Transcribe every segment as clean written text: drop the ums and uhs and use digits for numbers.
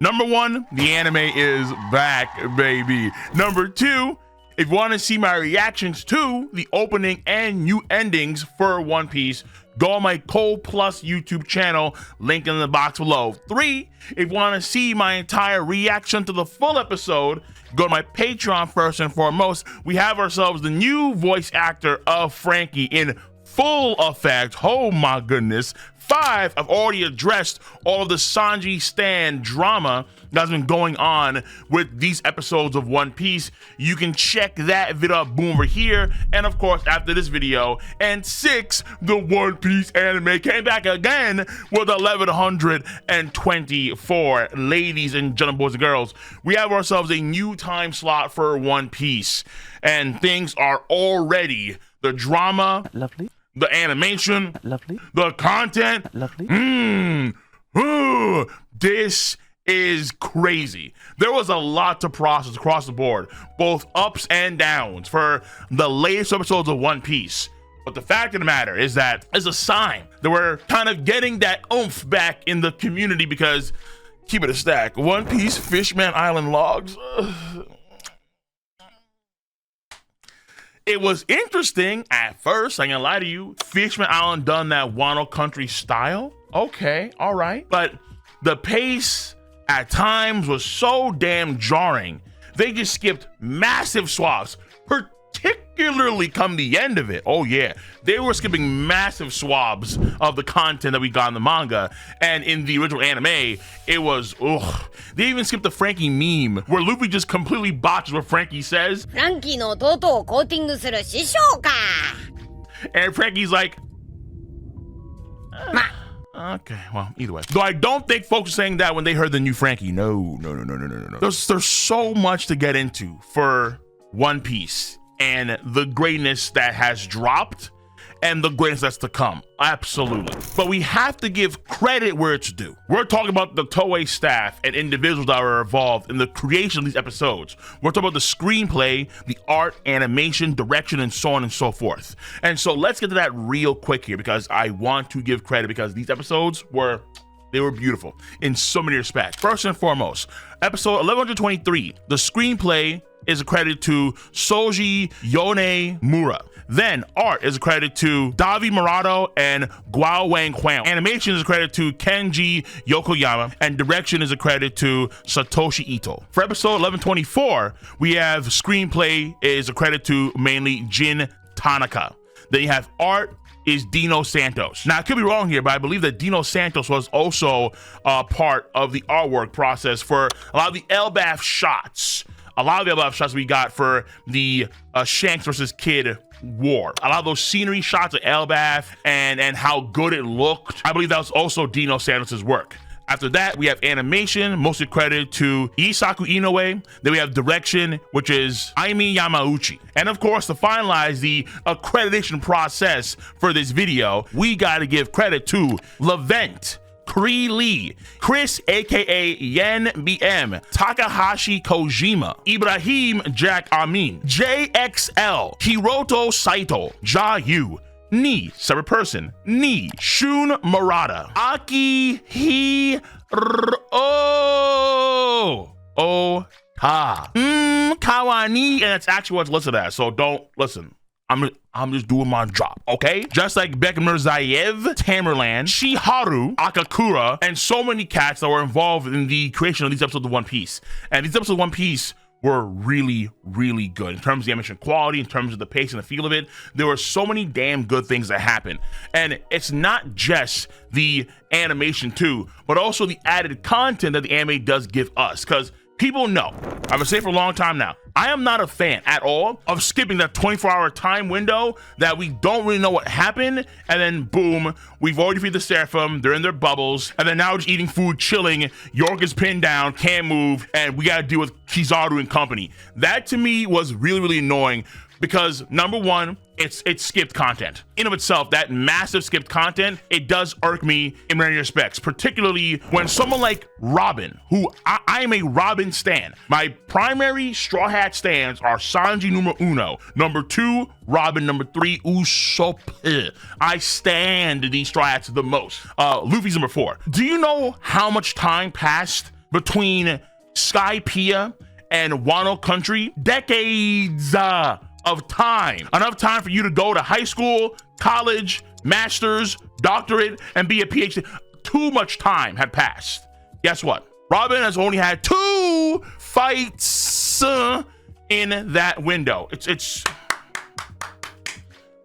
Number one, the anime is back, baby. Number two, if you want to see my reactions to the opening and new endings for One Piece, go on my Cole Plus YouTube channel, link in the box below. 3, if you want to see my entire reaction to the full episode, go to my Patreon first and foremost. We have ourselves the new voice actor of Franky in full effect. Oh my goodness. 5, I've already addressed all of the Sanji Stan drama that's been going on with these episodes of One Piece. You can check that video up, boom, over here. And of course, after this video. And 6, the One Piece anime came back again with 1124. Ladies and gentlemen, boys and girls, we have ourselves a new time slot for One Piece. And things are already, the drama, lovely, the animation, lovely, the content, lovely. This is crazy. There was a lot to process across the board, both ups and downs for the latest episodes of One Piece. But the fact of the matter is that it's a sign that we're kind of getting that oomph back in the community because, keep it a stack, One Piece Fishman Island logs. It was interesting at first, I ain't gonna lie to you. Fishman Island done that Wano Country style. Okay, all right. But the pace at times was so damn jarring. They just skipped massive swaths, particularly come the end of it. Oh yeah, they were skipping massive swabs of the content that we got in the manga. And in the original anime, it was, ugh. They even skipped the Franky meme where Luffy just completely botches what Franky says. Franky no toto o coating suru shishou ka? And Franky's like, okay, well, either way. Though I don't think folks are saying that when they heard the new Franky. No. There's so much to get into for One Piece and the greatness that has dropped and the greatness that's to come. Absolutely. But we have to give credit where it's due. We're talking about the Toei staff and individuals that were involved in the creation of these episodes. We're talking about the screenplay, the art, animation, direction, and so on and so forth. And so let's get to that real quick here because I want to give credit because these episodes were beautiful in so many respects. First and foremost, episode 1123, the screenplay is accredited to Soji Yonemura. Then art is accredited to Davi Murado and Guo Wang Huang. Animation is accredited to Kenji Yokoyama, and direction is accredited to Satoshi Ito. For episode 1124, we have screenplay is accredited to mainly Jin Tanaka. Then you have art is Dino Santos. Now I could be wrong here, but I believe that Dino Santos was also part of the artwork process for a lot of the Elbaf shots. A lot of the Elbaf shots we got for the Shanks versus Kid war. A lot of those scenery shots of Elbaf and how good it looked, I believe that was also Dino Santos' work. After that, we have animation, mostly credited to Isaku Inoue. Then we have direction, which is Aimi Yamauchi. And of course, to finalize the accreditation process for this video, we gotta give credit to Levent, Kree Lee, Chris aka Yen BM, Takahashi Kojima, Ibrahim Jack Amin, JXL, Hiroto Saito, Ja Yu, Ni, separate person, Ni, Shun Murata, Aki Ta, Kawani, and that's actually what's listed as, so don't listen. I'm just doing my job, okay? Just like Beckman Zayev, Tamerlan, Shiharu, Akakura, and so many cats that were involved in the creation of these episodes of One Piece. And these episodes of One Piece were really, really good in terms of the animation quality, in terms of the pace and the feel of it. There were so many damn good things that happened. And it's not just the animation too, but also the added content that the anime does give us. Because people know, I've been saying for a long time now, I am not a fan at all of skipping that 24-hour time window that we don't really know what happened, and then boom, we've already freed the Seraphim, they're in their bubbles, and then now we're just eating food, chilling, York is pinned down, can't move, and we gotta deal with Kizaru and company. That to me was really, really annoying because number one, it's skipped content. In of itself, that massive skipped content, it does irk me in many respects, particularly when someone like Robin, who I am a Robin stan. My primary Straw Hat stans are Sanji numero uno, number 2, Robin, number 3, Usopp. I stand these Straw Hats the most. Luffy's number 4. Do you know how much time passed between Skypiea and Wano Country, decades of time. Enough time for you to go to high school, college, master's, doctorate, and be a PhD. Too much time had passed. Guess what? Robin has only had 2 fights in that window. It's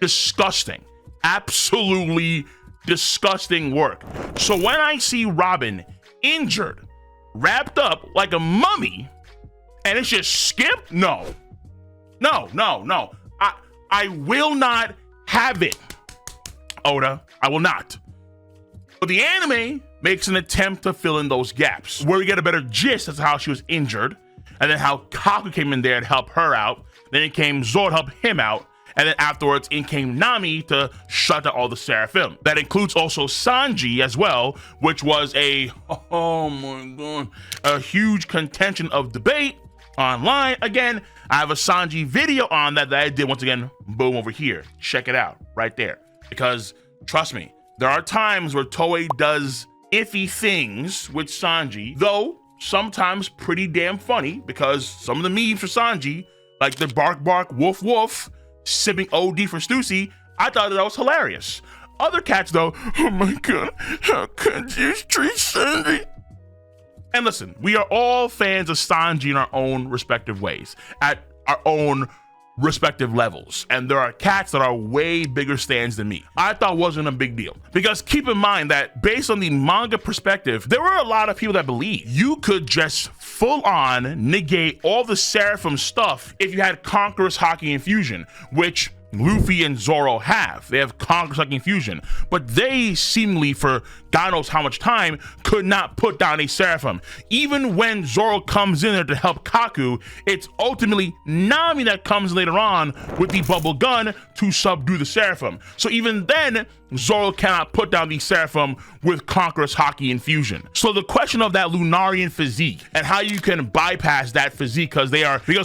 disgusting. Absolutely disgusting work. So when I see Robin injured, wrapped up like a mummy, and it's just skipped, no. I will not have it, Oda. I will not. But the anime makes an attempt to fill in those gaps, where we get a better gist as to how she was injured, and then how Kaku came in there to help her out. Then it came Zoro to help him out, and then afterwards in came Nami to shut down all the Seraphim. That includes also Sanji as well, which was a huge contention of debate online. Again, I have a Sanji video on that I did once again, boom, over here. Check it out right there. Because trust me, there are times where Toei does iffy things with Sanji, though sometimes pretty damn funny, because some of the memes for Sanji, like the bark bark woof woof, sipping OD for Stussy, I thought that was hilarious. Other cats though, oh my god, how could you treat Sanji? And listen, we are all fans of Sanji in our own respective ways, at our own respective levels. And there are cats that are way bigger stands than me. I thought wasn't a big deal. Because keep in mind that based on the manga perspective, there were a lot of people that believe you could just full on negate all the Seraphim stuff if you had Conqueror's Haki Infusion, which Luffy and Zoro have. They have Conqueror's Haki Infusion, but they seemingly, for God knows how much time, could not put down a Seraphim. Even when Zoro comes in there to help Kaku, it's ultimately Nami that comes later on with the bubble gun to subdue the Seraphim. So even then, Zoro cannot put down the Seraphim with Conqueror's Haki Infusion. So the question of that Lunarian physique and how you can bypass that physique, because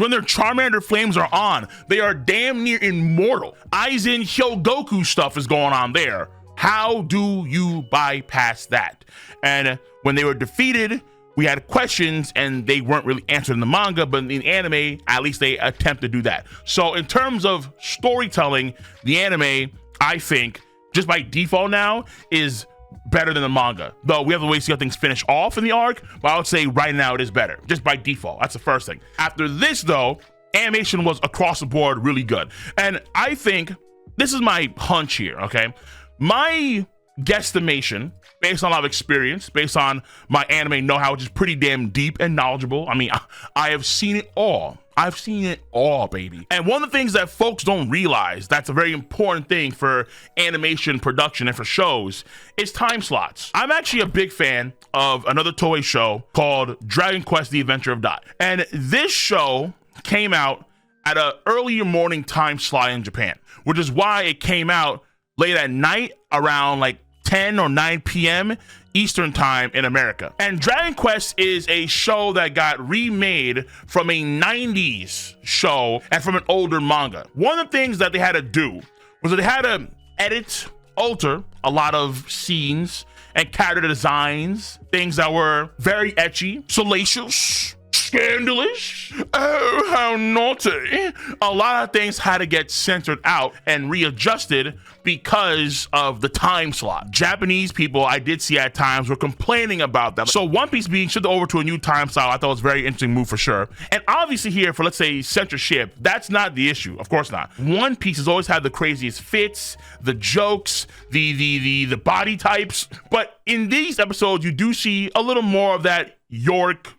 when their Charmander flames are on, they are damn near immortal. Aizen Hyogoku stuff is going on there. How do you bypass that? And when they were defeated, we had questions and they weren't really answered in the manga, but in the anime, at least they attempt to do that. So in terms of storytelling, the anime, I think, just by default now, is better than the manga. Though we have to wait to see how things finish off in the arc, but I would say right now it is better, just by default. That's the first thing. After this though, animation was across the board really good. And I think, this is my hunch here, okay? My guesstimation, based on a lot of experience, based on my anime know-how, which is pretty damn deep and knowledgeable. I mean, I have seen it all. I've seen it all, baby. And one of the things that folks don't realize that's a very important thing for animation production and for shows is time slots. I'm actually a big fan of another Toei show called Dragon Quest: The Adventure of Dot. And this show came out at an earlier morning time slot in Japan, which is why it came out late at night around like 10 or 9 p.m. Eastern time in America. And Dragon Quest is a show that got remade from a 90s show and from an older manga. One of the things that they had to do was that they had to edit, alter a lot of scenes and character designs, things that were very ecchi, salacious, scandalous. Oh, how naughty. A lot of things had to get censored out and readjusted because of the time slot. Japanese people I did see at times were complaining about that. So One Piece being shifted over to a new time style, I thought was a very interesting move for sure. And obviously here for, let's say, censorship, that's not the issue. Of course not. One Piece has always had the craziest fits, the jokes, the body types. But in these episodes, you do see a little more of that York,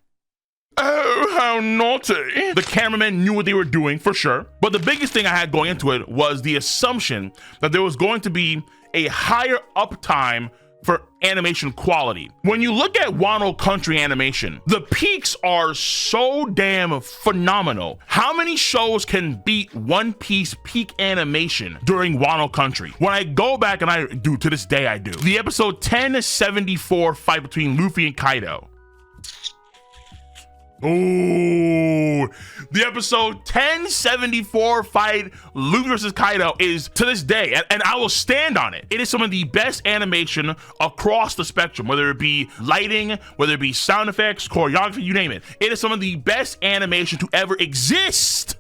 oh, how naughty. The cameramen knew what they were doing for sure. But the biggest thing I had going into it was the assumption that there was going to be a higher uptime for animation quality. When you look at Wano Country animation, the peaks are so damn phenomenal. How many shows can beat One Piece peak animation during Wano Country? When I go back, and I do, to this day I do, the episode 1074 fight between Luffy and Kaido. Oh, The episode 1074 fight, Luffy versus Kaido, is to this day, and I will stand on it, it is some of the best animation across the spectrum, whether it be lighting, whether it be sound effects, choreography, you name it. It is some of the best animation to ever exist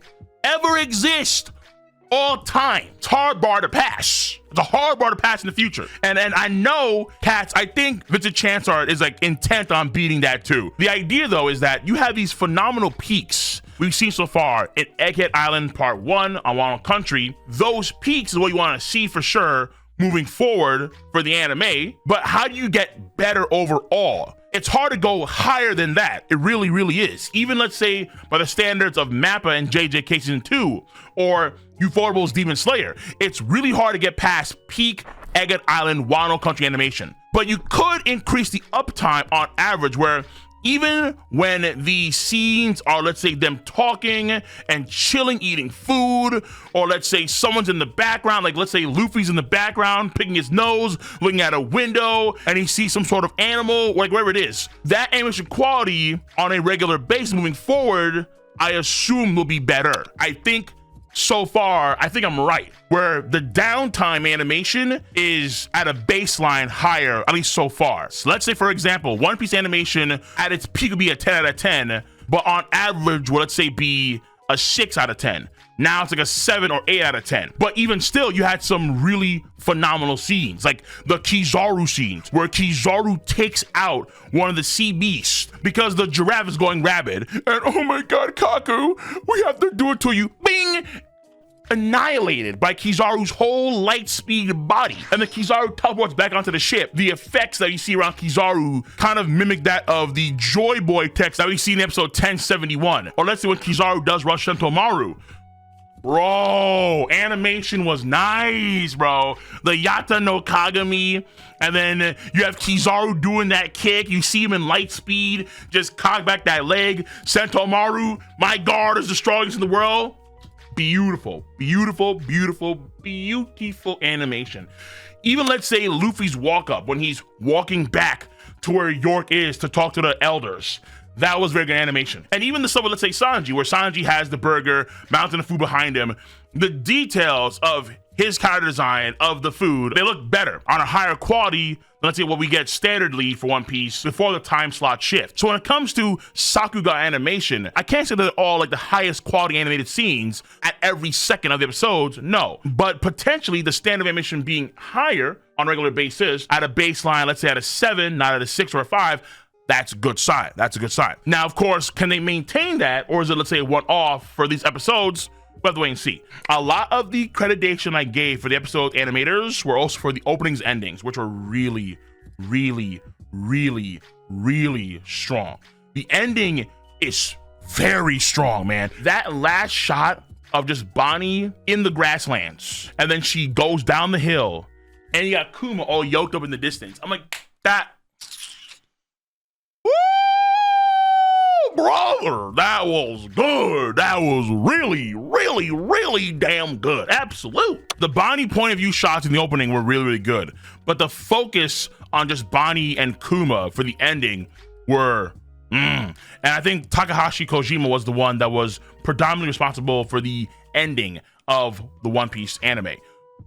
all time. It's hard bar to pass. It's a hard bar to pass in the future. And I know, Cats, I think Vincent Chansard is like intent on beating that too. The idea though is that you have these phenomenal peaks we've seen so far in Egghead Island Part 1 on Wano Country. Those peaks is what you want to see for sure moving forward for the anime, but how do you get better overall? It's hard to go higher than that. It really, really is. Even let's say by the standards of Mappa and JJK Season 2 or Uforable's Demon Slayer, it's really hard to get past peak Egghead Island Wano Country animation. But you could increase the uptime on average where even when the scenes are, let's say, them talking and chilling, eating food, or let's say someone's in the background, like let's say Luffy's in the background, picking his nose, looking at a window, and he sees some sort of animal, like wherever it is. That animation quality on a regular basis moving forward, I assume will be better. I think so far, I think I'm right, where the downtime animation is at a baseline higher, at least so far. So let's say, for example, One Piece animation at its peak would be a 10 out of 10, but on average would, let's say, be a 6 out of 10. Now it's like a 7 or 8 out of 10. But even still, you had some really phenomenal scenes, like the Kizaru scenes, where Kizaru takes out one of the sea beasts because the giraffe is going rabid. And oh my God, Kaku, we have to do it to you. Bing! Annihilated by Kizaru's whole light speed body. And the Kizaru teleports back onto the ship. The effects that you see around Kizaru kind of mimic that of the Joy Boy text that we see in episode 1071. Or let's say when Kizaru does rush Sentomaru. Bro, animation was nice, bro. The Yata no Kagami, and then you have Kizaru doing that kick. You see him in light speed, just cock back that leg. Sentomaru, my guard is the strongest in the world. Beautiful, beautiful, beautiful, beautiful animation. Even let's say Luffy's walk up when he's walking back to where York is to talk to the elders. That was very good animation. And even the stuff with, let's say, Sanji, where Sanji has the burger, mountain of food behind him, the details of his character design of the food, they look better on a higher quality than, let's say, what we get standardly for One Piece before the time slot shift. So when it comes to Sakuga animation, I can't say that they're all like the highest quality animated scenes at every second of the episodes, no. But potentially the standard animation being higher on a regular basis at a baseline, let's say at a 7, not at a 6 or a 5, that's a good sign. That's a good sign. Now, of course, can they maintain that? Or is it, let's say, one-off for these episodes? We'll have to wait and see. A lot of the creditation I gave for the episode animators were also for the openings endings, which were really, really, really, really strong. The ending is very strong, man. That last shot of just Bonnie in the grasslands, and then she goes down the hill, and you got Kuma all yoked up in the distance. I'm like, that... Brother, that was good. That was really, really, really damn good. Absolute. The Bonnie point of view shots in the opening were really, really good. But the focus on just Bonnie and Kuma for the ending were, And I think Takahashi Kojima was the one that was predominantly responsible for the ending of the One Piece anime.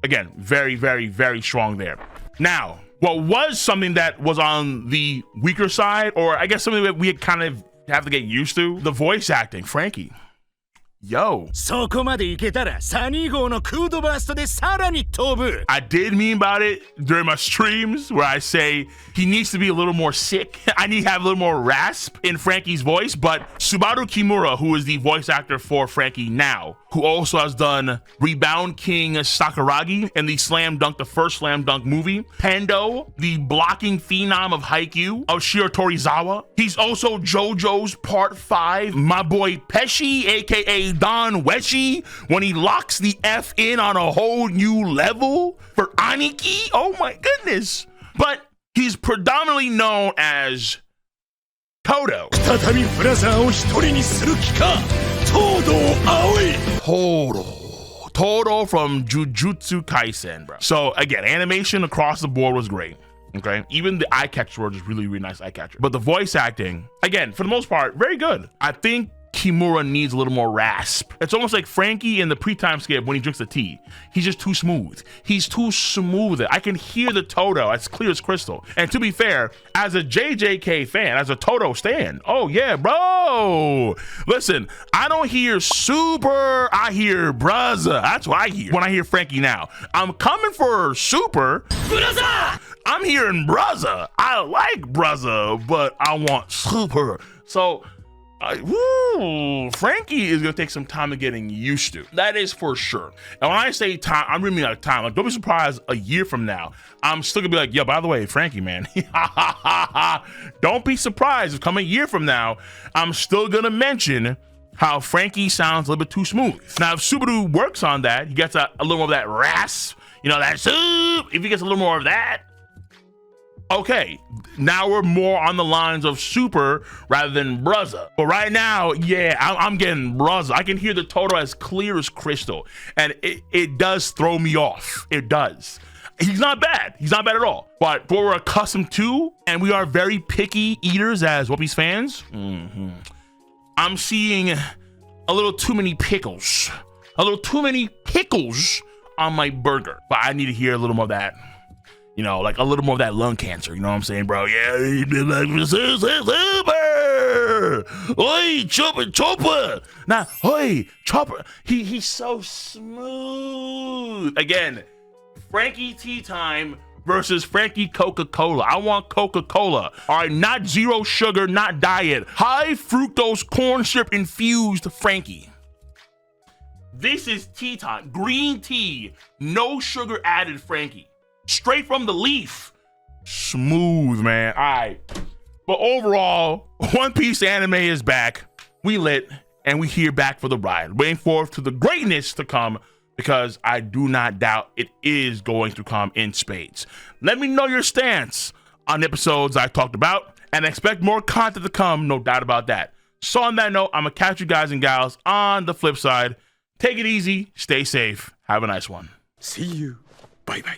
Again, very, very, very strong there. Now, what was something that was on the weaker side, or I guess something that we had kind of have to get used to, the voice acting. Franky, yo. I did mean about it during my streams where I say he needs to be a little more sick. I need to have a little more rasp in Franky's voice, but Subaru Kimura, who is the voice actor for Franky now, who also has done Rebound King Sakuragi in the first Slam Dunk movie, Pendo, the blocking phenom of Haikyuu of Shiro Torizawa. He's also JoJo's Part 5, my boy Pesci, aka Don Weshi, when he locks the F in on a whole new level for Aniki. Oh my goodness. But he's predominantly known as Todo. Todo from Jujutsu Kaisen, bro. So again, animation across the board was great. Okay, even the eye catcher was just really, really nice eye catcher. But the voice acting, again, for the most part, very good. I think Kimura needs a little more rasp. It's almost like Franky in the pre-time skip when he drinks the tea. He's just too smooth. He's too smooth. I can hear the Toto as clear as crystal. And to be fair, as a JJK fan, as a Toto stan, oh yeah, bro. Listen, I don't hear super, I hear bruzza. That's what I hear when I hear Franky now. I'm coming for super. Bruzza! I'm hearing bruzza. I like bruzza, but I want super. So, Franky is gonna take some time of getting used to. That is for sure. And when I say time, I'm really like time. Like, don't be surprised a year from now, I'm still gonna be like, yo, by the way, Franky, man. Don't be surprised if come a year from now, I'm still gonna mention how Franky sounds a little bit too smooth. Now, if Subaru works on that, he gets a little more of that rasp, you know, that soup. If he gets a little more of that, okay, now we're more on the lines of super rather than bruzza. But right now, yeah, I'm getting bruzza. I can hear the Toto as clear as crystal. And it does throw me off. It does. He's not bad. He's not bad at all. But what we're accustomed to, and we are very picky eaters as One Piece fans, I'm seeing a little too many pickles. A little too many pickles on my burger. But I need to hear a little more of that. You know, like a little more of that lung cancer. You know what I'm saying, bro? Yeah, he been like, super. Oi, chopper. Now, oi, chopper. He's so smooth. Again, Franky tea time versus Franky Coca-Cola. I want Coca-Cola. All right, not zero sugar, not diet. High fructose corn syrup infused Franky. This is tea time. Green tea, no sugar added Franky. Straight from the leaf. Smooth, man. All right. But overall, One Piece anime is back. We lit, and we here back for the ride. Waiting forward to the greatness to come, because I do not doubt it is going to come in spades. Let me know your stance on the episodes I talked about, and expect more content to come, no doubt about that. So on that note, I'm going to catch you guys and gals on the flip side. Take it easy. Stay safe. Have a nice one. See you. Bye-bye.